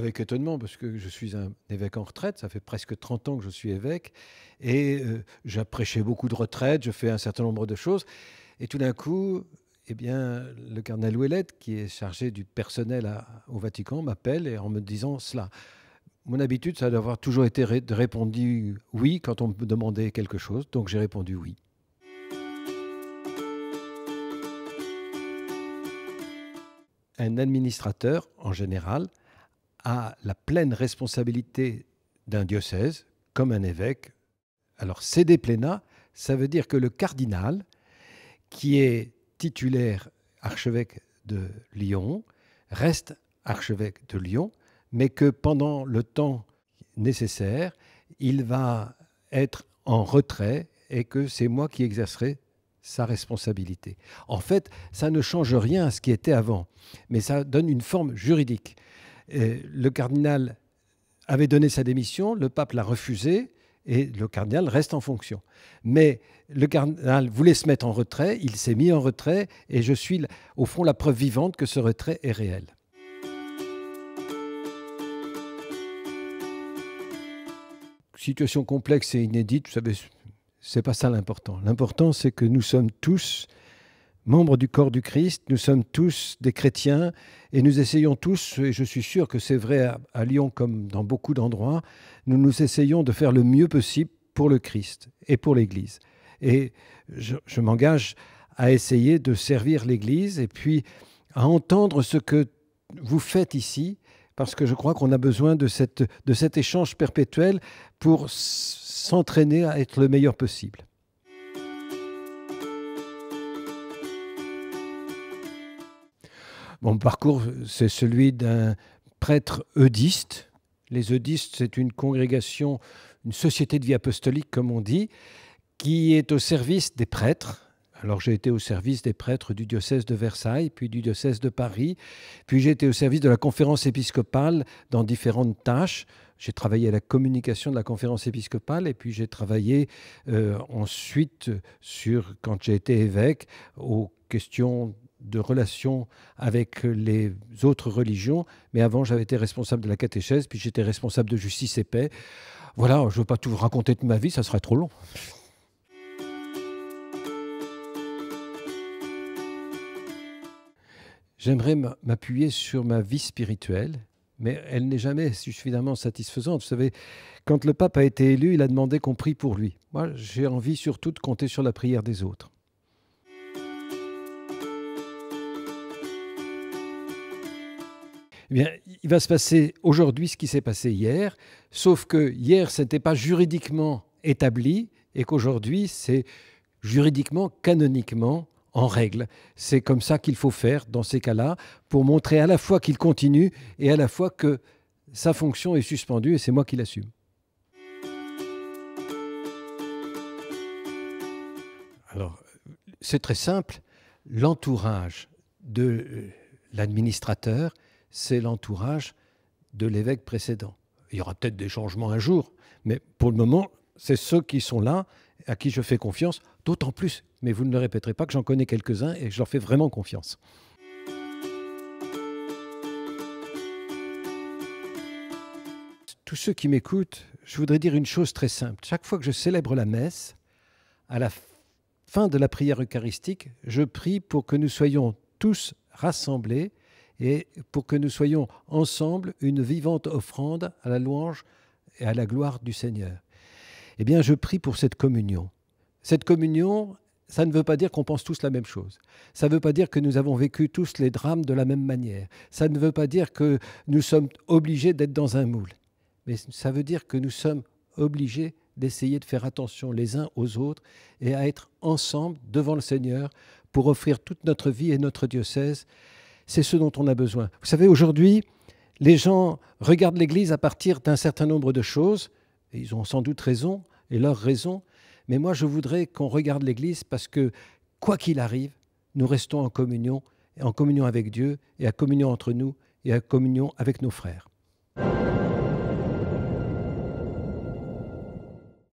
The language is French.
avec étonnement, parce que je suis un évêque en retraite, ça fait presque 30 ans que je suis évêque, et j'ai prêché beaucoup de retraites, je fais un certain nombre de choses, et tout d'un coup, eh bien, le cardinal Ouellet, qui est chargé du personnel au Vatican, m'appelle et en me disant cela. Mon habitude, ça d'avoir toujours été de répondre oui quand on me demandait quelque chose, donc j'ai répondu oui. Un administrateur, en général, a la pleine responsabilité d'un diocèse, comme un évêque. Alors, sede plena, ça veut dire que le cardinal, qui est titulaire archevêque de Lyon, reste archevêque de Lyon, mais que pendant le temps nécessaire, il va être en retrait et que c'est moi qui exercerai sa responsabilité. En fait, ça ne change rien à ce qui était avant, mais ça donne une forme juridique. Le cardinal avait donné sa démission, le pape l'a refusée, et le cardinal reste en fonction. Mais le cardinal voulait se mettre en retrait, il s'est mis en retrait, et je suis au fond la preuve vivante que ce retrait est réel. Situation complexe et inédite, vous savez, c'est pas ça l'important. L'important, c'est que nous sommes tous membres du corps du Christ, nous sommes tous des chrétiens et nous essayons tous, et je suis sûr que c'est vrai à Lyon comme dans beaucoup d'endroits, nous essayons de faire le mieux possible pour le Christ et pour l'Église. Et je m'engage à essayer de servir l'Église et puis à entendre ce que vous faites ici, parce que je crois qu'on a besoin de cet échange perpétuel pour s'entraîner à être le meilleur possible. Mon parcours, c'est celui d'un prêtre eudiste. Les eudistes, c'est une congrégation, une société de vie apostolique, comme on dit, qui est au service des prêtres. Alors j'ai été au service des prêtres du diocèse de Versailles, puis du diocèse de Paris, puis j'ai été au service de la conférence épiscopale dans différentes tâches. J'ai travaillé à la communication de la conférence épiscopale et puis j'ai travaillé ensuite quand j'ai été évêque, aux questions de relations avec les autres religions. Mais avant, j'avais été responsable de la catéchèse, puis j'étais responsable de justice et paix. Voilà, je ne veux pas tout raconter de ma vie, ça serait trop long. J'aimerais m'appuyer sur ma vie spirituelle, mais elle n'est jamais suffisamment satisfaisante. Vous savez, quand le pape a été élu, il a demandé qu'on prie pour lui. Moi, j'ai envie surtout de compter sur la prière des autres. Eh bien, il va se passer aujourd'hui ce qui s'est passé hier, sauf que hier, ce n'était pas juridiquement établi et qu'aujourd'hui, c'est juridiquement, canoniquement en règle. C'est comme ça qu'il faut faire dans ces cas-là pour montrer à la fois qu'il continue et à la fois que sa fonction est suspendue et c'est moi qui l'assume. Alors, c'est très simple. L'entourage de l'administrateur, c'est l'entourage de l'évêque précédent. Il y aura peut-être des changements un jour, mais pour le moment, c'est ceux qui sont là, à qui je fais confiance, d'autant plus, mais vous ne le répéterez pas, que j'en connais quelques-uns et que je leur fais vraiment confiance. Tous ceux qui m'écoutent, je voudrais dire une chose très simple. Chaque fois que je célèbre la messe, à la fin de la prière eucharistique, je prie pour que nous soyons tous rassemblés et pour que nous soyons ensemble une vivante offrande à la louange et à la gloire du Seigneur. Eh bien, je prie pour cette communion. Cette communion, ça ne veut pas dire qu'on pense tous la même chose. Ça ne veut pas dire que nous avons vécu tous les drames de la même manière. Ça ne veut pas dire que nous sommes obligés d'être dans un moule. Mais ça veut dire que nous sommes obligés d'essayer de faire attention les uns aux autres et à être ensemble devant le Seigneur pour offrir toute notre vie et notre diocèse. C'est ce dont on a besoin. Vous savez, aujourd'hui, les gens regardent l'Église à partir d'un certain nombre de choses, et ils ont sans doute raison, et leur raison, mais moi je voudrais qu'on regarde l'Église parce que, quoi qu'il arrive, nous restons en communion avec Dieu, et en communion entre nous, et en communion avec nos frères.